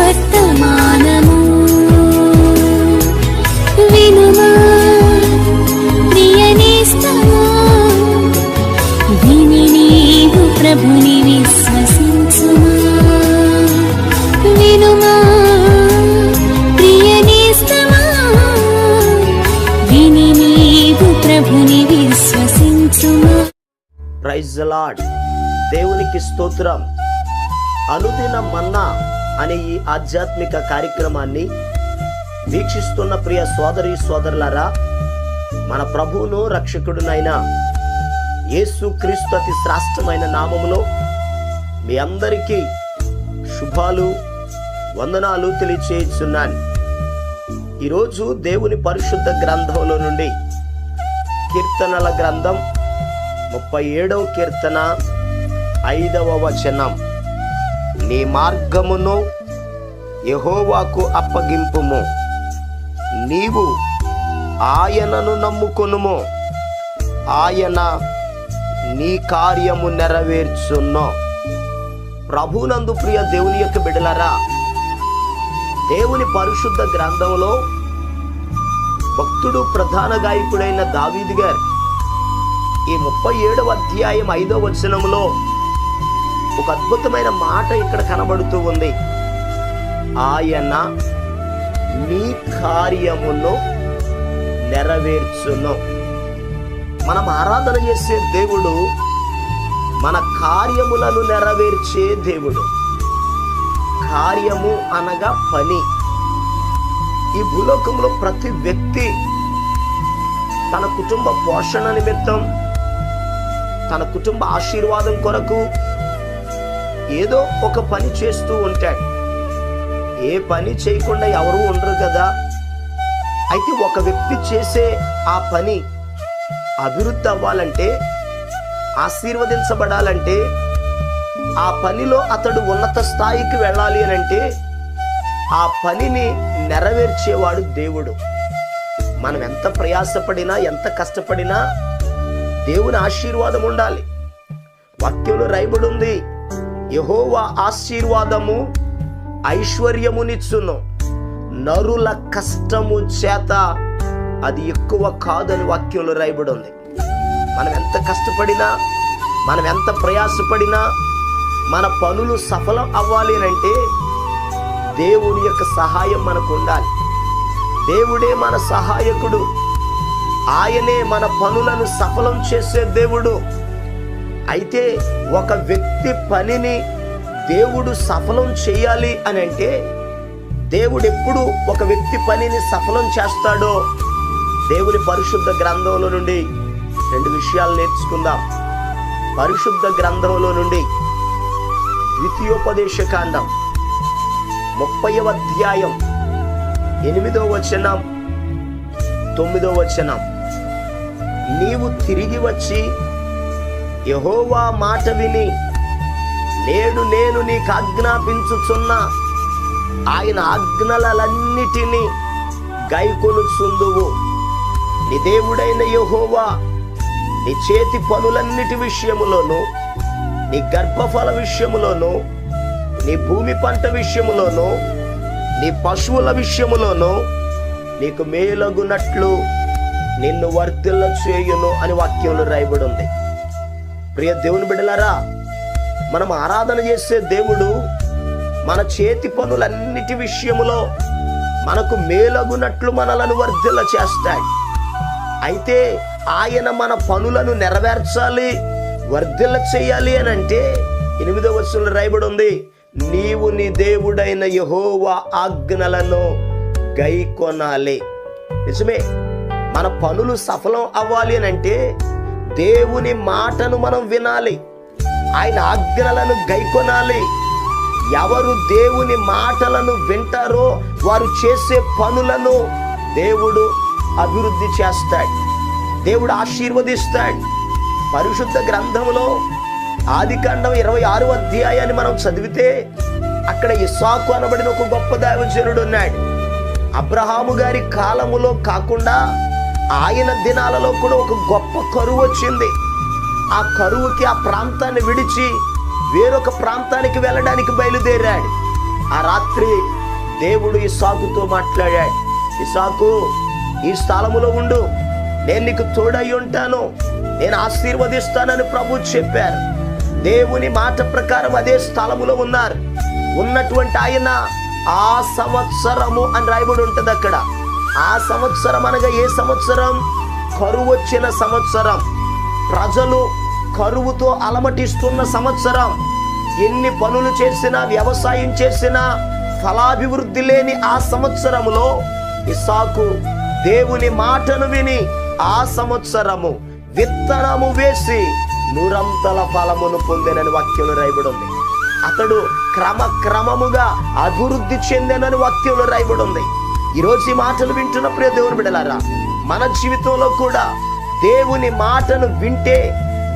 వర్తమానము వినుమా ప్రియనేస్తమా, విని నీవు ప్రభుని విశ్వసించుమా. వినుమా ప్రియనేస్తమా, విని నీవు ప్రభుని విశ్వసించుమా. Praise the lord. దేవునికి స్తోత్రం. అనుదిన మన్నా అనే ఈ ఆధ్యాత్మిక కార్యక్రమాన్ని వీక్షిస్తున్న ప్రియ సోదరి సోదరులారా, మన ప్రభువును రక్షకుడునైన యేసు క్రీస్తు అతి శ్రేష్టమైన నామములో మీ అందరికీ శుభాలు వందనాలు తెలియచేస్తున్నాను. ఈరోజు దేవుని పరిశుద్ధ గ్రంథంలో నుండి కీర్తనల గ్రంథం 37వ కీర్తన 5వ వచనం, నీ మార్గమును యెహోవాకు అప్పగింపుము, నీవు ఆయనను నమ్ముకొనుము, ఆయన నీ కార్యము నెరవేర్చును. ప్రభునందు ప్రియ దేవుని యొక్క బిడ్డలారా, దేవుని పరిశుద్ధ గ్రంథంలో భక్తుడు ప్రధాన గాయకుడైన దావీదు గారు ఈ 37వ అధ్యాయం 5వ వచనంలో ఒక అద్భుతమైన మాట ఇక్కడ కనబడుతూ ఉంది. ఆయన నీ కార్యమును నెరవేర్చును. మనం ఆరాధన చేసే దేవుడు మన కార్యములను నెరవేర్చే దేవుడు. కార్యము అనగా పని. ఈ భూలోకంలో ప్రతి వ్యక్తి తన కుటుంబ పోషణ నిమిత్తం, తన కుటుంబ ఆశీర్వాదం కొరకు ఏదో ఒక పని చేస్తూ ఉంటాడు. ఏ పని చేయకుండా ఎవరు ఉండరు కదా. అయితే ఒక వ్యక్తి చేసే ఆ పని అభివృద్ధి అవ్వాలంటే, ఆశీర్వదించబడాలంటే, ఆ పనిలో అతడు ఉన్నత స్థాయికి వెళ్ళాలి అని అంటే ఆ పనిని నెరవేర్చేవాడు దేవుడు. మనం ఎంత ప్రయాసపడినా, ఎంత కష్టపడినా దేవుని ఆశీర్వాదం ఉండాలి. వాక్యంలో రాయబడి ఉంది, యెహోవా ఆశీర్వాదము ఐశ్వర్యమునిచ్చును, నరుల కష్టము చేత అది ఎక్కువ కాదని వాక్యంలో రాయబడి ఉంది. మనం ఎంత కష్టపడినా, మనం ఎంత ప్రయాసపడినా మన పనులు సఫలం అవ్వాలి అంటే దేవుని యొక్క సహాయం మనకు ఉండాలి. దేవుడే మన సహాయకుడు. ఆయనే మన పనులను సఫలం చేసే దేవుడు. అయితే ఒక వ్యక్తి పనిని దేవుడు సఫలం చేయాలి అని అంటే, దేవుడు ఎప్పుడు ఒక వ్యక్తి పనిని సఫలం చేస్తాడో దేవుని పరిశుద్ధ గ్రంథంలో నుండి 2 విషయాలు నేర్చుకుందాం. పరిశుద్ధ గ్రంథంలో నుండి ద్వితీయోపదేశకాండం 30వ అధ్యాయం 8వ వచనం 9వ వచనం, నీవు తిరిగి వచ్చి యెహోవా మాట విని నేడు నేను నీకు ఆజ్ఞాపించుచున్న ఆయన ఆజ్ఞలన్నిటినీ గైకొనుచుందువు. నీ దేవుడైన యెహోవా నీ చేతి పనులన్నిటి విషయములోను, నీ గర్భఫల విషయములోను, నీ భూమి పంట విషయములోను, నీ పశువుల విషయములోను నీకు మేలగునట్లు నిన్ను వర్ధిల్ల చేయును అని వాక్యంలో రాయబడి ఉంది. ప్రియ దేవుని బిడ్డలారా, మనం ఆరాధన చేసే దేవుడు మన చేతి పనులన్నిటి విషయములో మనకు మేలగునట్లు మనలను వర్ధిల్ల చేస్తాడు. అయితే ఆయన మన పనులను నెరవేర్చాలి, వర్ధిల్ల చేయాలి అని అంటే 8వ వచనంలో రాయబడి ఉంది, నీవు నీ దేవుడైన యెహోవా ఆజ్ఞలను గైకొనాలి. నిజమే, మన పనులు సఫలం అవ్వాలి అని అంటే దేవుని మాటను మనం వినాలి, ఆయన ఆజ్ఞలను గైకొనాలి. ఎవరు దేవుని మాటలను వింటారో వారు చేసే పనులను దేవుడు అభివృద్ధి చేస్తాడు, దేవుడు ఆశీర్వదిస్తాడు. పరిశుద్ధ గ్రంథంలో ఆదికాండం 26వ అధ్యాయాన్ని మనం చదివితే అక్కడ ఇస్సాకు అనబడిన ఒక గొప్ప దైవజనుడు ఉన్నాడు. అబ్రహాము గారి కాలములో కాకుండా ఆయన దినాలలో కూడా ఒక గొప్ప కరువు వచ్చింది. ఆ కరువుకి ఆ ప్రాంతాన్ని విడిచి వేరొక ప్రాంతానికి వెళ్ళడానికి బయలుదేరాడు. ఆ రాత్రి దేవుడు ఇస్సాకుతో మాట్లాడాడు. ఇస్సాకు, ఈ స్థలములో ఉండు, నేను నీకు తోడై ఉంటాను, నేను ఆశీర్వదిస్తానని ప్రభు చెప్పారు. దేవుని మాట ప్రకారం అదే స్థలములో ఉన్నటువంటి ఆయన ఆ సంవత్సరము అని రాయబడి ఉంటుంది అక్కడ. ఆ సంవత్సరం అనగా ఏ సంవత్సరం? కరువు వచ్చిన సంవత్సరం, ప్రజలు కరువుతో అలమటిస్తున్న సంవత్సరం. ఎన్ని పనులు చేసినా, వ్యవసాయం చేసినా ఫలాభివృద్ధి లేని ఆ సంవత్సరములో ఇస్సాకు దేవుని మాటను విని ఆ సంవత్సరము విత్తనము వేసి నూరంతల ఫలమును పొందెనని వాక్యంలో రాయబడి ఉంది. అతడు క్రమక్రమముగా అభివృద్ధి చెందెనని వాక్యంలో రాయబడి ఉంది. ఈరోజు ఈ మాటలు వింటున్న ప్రియ దేవుని బిడ్డలారా, మన జీవితంలో కూడా దేవుని మాటను వింటే,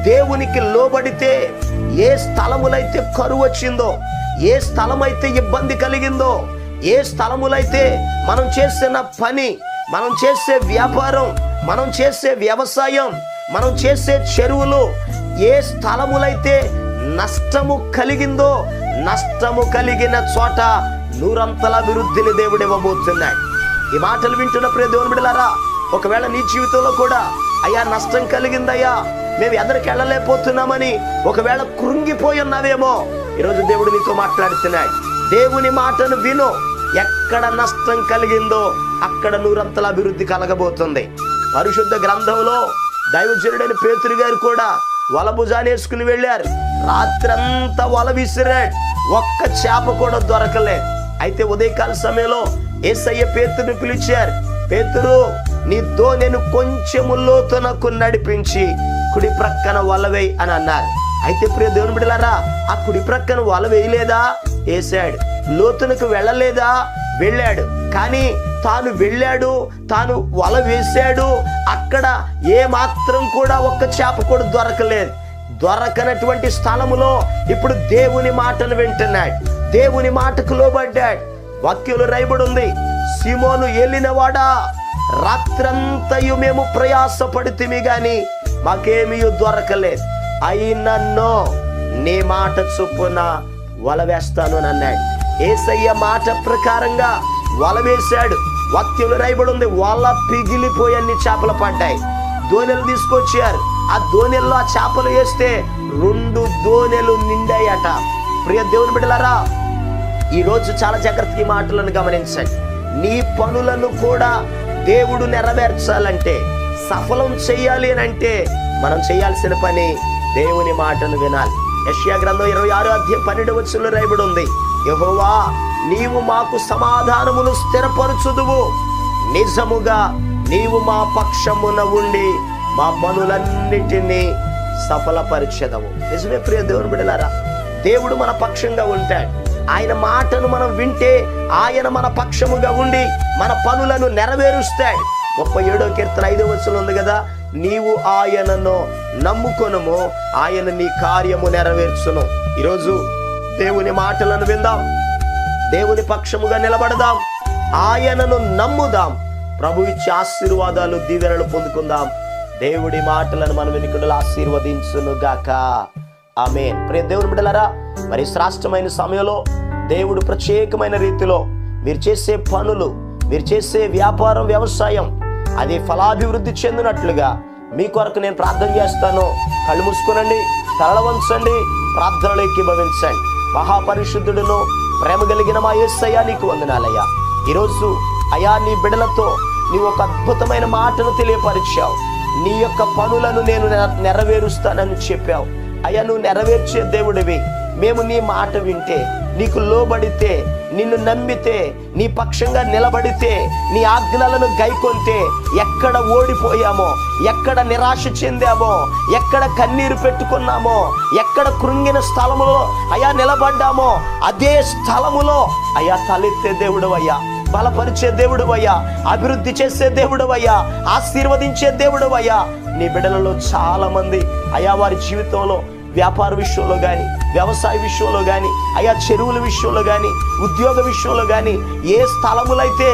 దేవునికి లోబడితే, ఏ స్థలములైతే కరువు వచ్చిందో, ఏ స్థలమైతే ఇబ్బంది కలిగిందో, ఏ స్థలములైతే మనం చేసిన పని, మనం చేసే వ్యాపారం, మనం చేసే వ్యవసాయం, మనం చేసే చెరువులు, ఏ స్థలములైతే నష్టము కలిగిందో, నష్టము కలిగిన చోట నూరంతల అభివృద్ధిని దేవుడు ఇవ్వబోతున్నాడు. ఈ మాటలు వింటున్న ప్రియ దేవుని బిడ్డలారా, ఒకవేళ నీ జీవితంలో కూడా అయ్యా నష్టం కలిగిందయ్యా, మేము ఎదరికి వెళ్ళలేకపోతున్నామని ఒకవేళ కృంగిపోయి ఉన్నావేమో, ఈరోజు దేవుడు నీతో మాట్లాడుతున్నాడు. దేవుని మాటను విను. ఎక్కడ నష్టం కలిగిందో అక్కడ నూరంతల అభివృద్ధి కలగబోతుంది. పరిశుద్ధ గ్రంథంలో దైవజనుడైన పేతురు గారు కూడా వల భుజాన్ని వేసుకుని వెళ్ళారు. రాత్రంతా వల విసిరాడు, ఒక్క చేప కూడా దొరకలేదు. అయితే ఉదయకాల సమయంలో యేసయ్య పేతురుని పిలిచారు. పేతురు, నీ దోణెను కొంచెము లోతునకు నడిపించి కుడి ప్రక్కన వల వేయి అని అన్నారు. అయితే ప్రియ దేవుని బిడ్డలారా, ఆ కుడి ప్రక్కన వల వేయలేదా? వేశాడు. లోతునకు వెళ్ళలేదా? వెళ్ళాడు. కానీ తాను వెళ్ళాడు, తాను వల వేశాడు, అక్కడ ఏ మాత్రం కూడా ఒక్క చేప కూడా దొరకలేదు. దొరకనటువంటి స్థలములో ఇప్పుడు దేవుని మాటను వింటున్నాడు, దేవుని మాటకు లోబడ్డాడు. వాక్యంలో రాయబడి ఉంది, సీమోను ఏలినవాడా, రాత్రంతయు మేము ప్రయాసపడితిమి గాని మాకేమీ దొరకలేదు, అయినన్నో నీ మాట చొప్పున వల వేస్తాను అని అన్నాడు. యేసయ్య మాట ప్రకారంగా వల వేశాడు. వాక్యంలో రాయబడి ఉంది, వల పిగిలిపోయి అన్ని చేపలు పడ్డాయి. దోణెలు తీసుకొచ్చారు. ఆ దోణెల్లో ఆ చేపలు వేస్తే 2 దోణెలు నిండాయట. ప్రియ దేవుని బిడ్డలారా, ఈరోజు చాలా జాగ్రత్తగా ఈ మాటలను గమనించండి. నీ పనులను కూడా దేవుడు నెరవేర్చాలంటే, సఫలం చెయ్యాలి అని అంటే మనం చేయాల్సిన పని దేవుని మాటను వినాలి. యెషయా గ్రంథం 26 అధ్యాయం 12వ వచనంలో రాయబడి ఉంది, యెహోవా నీవు మాకు సమాధానమును స్థిరపరచుదువు, నిజముగా నీవు మా పక్షమున ఉండి మా పనులన్నిటినీ సఫలపరిచెదవు. నిజమే ప్రియ దేవుని బిడ్డలారా, దేవుడు మన పక్షంగా ఉంటాడు. ఆయన మాటను మనం వింటే ఆయన మన పక్షముగా ఉండి మన పనులను నెరవేరుస్తాడు. 37వ కీర్తన 5వ వచనం ఉంది కదా, నీవు ఆయనను నమ్ముకొనుము, ఆయన నీ కార్యము నెరవేర్చును. ఈరోజు దేవుని మాటలను విందాం, దేవుని పక్షముగా నిలబడదాం, ఆయనను నమ్ముదాం, ప్రభు ఇచ్చే ఆశీర్వాదాలు, దీవెనలు పొందుకుందాం. దేవుడి మాటలను మన వెనుకలు ఆశీర్వదించును గాక. ఆమేన్. ప్రియ దేవుని బిడ్డలారా, మరి శ్రేష్టమైన సమయంలో దేవుడు ప్రత్యేకమైన రీతిలో మీరు చేసే పనులు, మీరు చేసే వ్యాపారం, వ్యవసాయం అది ఫలాభివృద్ధి చెందినట్లుగా మీ కొరకు నేను ప్రార్థన చేస్తాను. కళ్ళు మూసుకునండి, తల వంచండి, ప్రార్థనలో ఏకీభవించండి. మహాపరిశుద్ధుడును ప్రేమ కలిగిన మా యేసయ్యా నీకు వందనాలయ్యా. ఈరోజు అయా నీ బిడ్డలతో నీవు ఒక అద్భుతమైన మాటను తెలియపరిచావు. నీ యొక్క పనులను నేను నెరవేరుస్తానని చెప్పావు. అయ్యా నువ్వు నెరవేర్చే దేవుడివి. మేము నీ మాట వింటే, నీకు లోబడితే, నిన్ను నమ్మితే, నీ పక్షంగా నిలబడితే, నీ ఆజ్ఞలను గైకొంటే, ఎక్కడ ఓడిపోయామో, ఎక్కడ నిరాశ చెందామో, ఎక్కడ కన్నీరు పెట్టుకున్నామో, ఎక్కడ కృంగిన స్థలములో అయ్యా నిలబడ్డామో, అదే స్థలములో అయ్యా తలెత్తే దేవుడవయ్యా, బలపరిచే దేవుడవయ్యా, అభివృద్ధి చేసే దేవుడవయ్యా, ఆశీర్వదించే దేవుడవయ్యా. నీ బిడ్డలలో చాలా మంది అయ్యా వారి జీవితంలో వ్యాపార విషయంలో కానీ, వ్యవసాయ విషయంలో కానీ, అయా చెరువుల విషయంలో కానీ, ఉద్యోగ విషయంలో కానీ ఏ స్థలములైతే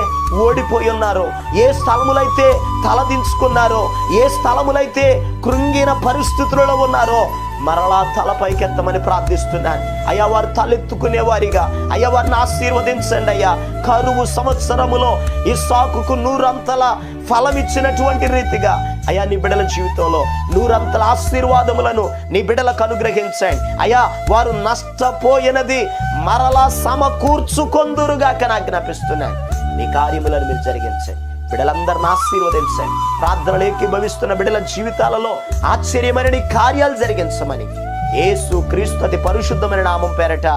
ఓడిపోయి ఉన్నారో, ఏ స్థలములైతే తలదించుకున్నారో, ఏ స్థలములైతే కృంగిన పరిస్థితులలో ఉన్నారో మరలా తల పైకెత్తమని ప్రార్థిస్తున్నాను అయ్యా. వారు తలెత్తుకునే వారిగా అయ్యా వారిని ఆశీర్వదించండి అయ్యా. కరువు సంవత్సరములో ఇస్సాకుకు 100 ఫలమిచ్చినటువంటి రీతిగా అయ్యా నీ బిడ్డల జీవితంలో 100 ఆశీర్వాదములను నీ బిడ్డలకు అనుగ్రహించండి అయ్యా. వారు నష్టపోయినది మరలా సమకూర్చుకొందురుగాక ఆజ్ఞాపిస్తున్నాను. నీ కార్యములను మీరు జరిగించండి. బిడ్డలందరిని ఆశీర్వదించండి. ప్రార్థనలు ఏకీభవిస్తున్న బిడ్డల జీవితాలలో ఆశ్చర్యమైన నీ కార్యాలు జరిగించమని యేసు క్రీస్తు అతి పరిశుద్ధమైన నామం పేరట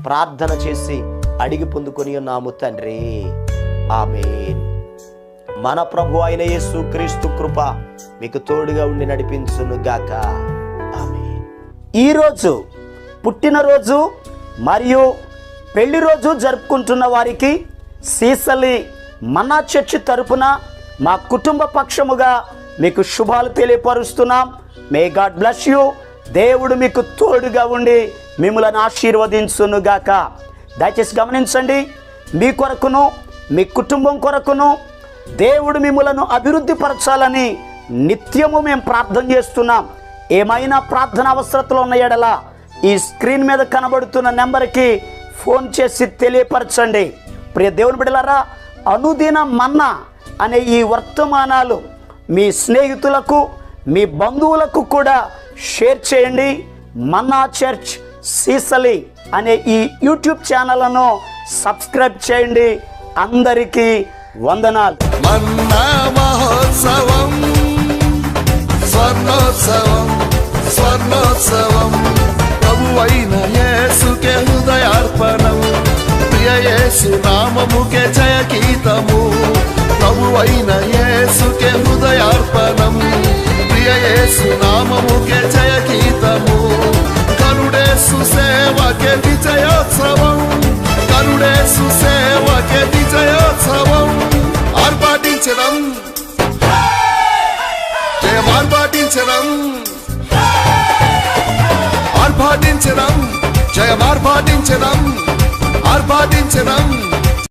ప్రార్థన చేసి అడిగి పొందుకొని ఉన్నాము తండ్రి, ఆమేన్. మన ప్రభు అయిన యేసు క్రీస్తు కృప మీకు తోడుగా ఉండి నడిపించును గాక, ఆమేన్. ఈరోజు పుట్టినరోజు మరియు పెళ్లి రోజు జరుపుకుంటున్న వారికి సీసలి మన్నా చర్చి తరపున మా కుటుంబ పక్షముగా మీకు శుభాలు తెలియపరుస్తున్నాం. May God bless you. దేవుడు మీకు తోడుగా ఉండి మిమ్మల్ని ఆశీర్వదించును గాక. దయచేసి గమనించండి, మీ కొరకును మీ కుటుంబం కొరకును దేవుడు మిమ్మలను అభివృద్ధి పరచాలని నిత్యము మేము ప్రార్థన చేస్తున్నాం. ఏమైనా ప్రార్థన అవసరతలు ఉన్న ఎడల ఈ స్క్రీన్ మీద కనబడుతున్న నెంబర్కి ఫోన్ చేసి తెలియపరచండి. ప్రియ దేవుని బిడ్డలారా, అనుదిన మన్నా అనే ఈ వర్తమానాలు మీ స్నేహితులకు మీ బంధువులకు కూడా షేర్ చేయండి. మన్నా చర్చ్ సీసలి అనే ఈ యూట్యూబ్ ఛానల్ను సబ్స్క్రైబ్ చేయండి. అందరికీ వందనాలు. మన్నా మహోత్సవం, స్వర్ణోత్సవం, స్వర్ణోత్సవం, ప్రభువైన యేసుకే హృదయార్పణం, ప్రియ యేసు నామముకే జయ గీతము, ప్రభువైన యేసుకే హృదయార్పణం, ప్రియ యేసు నామముకే జయ గీతము, కరుడేసు సేవకే విజయోత్సవం, కరుడేసు సేవకే విజయోత్సవం, ఆర్పాటించడం జయమార్పాటించడం, ఆర్పాటించడం జయమార్పాటించడం, ఆర్పాటించడం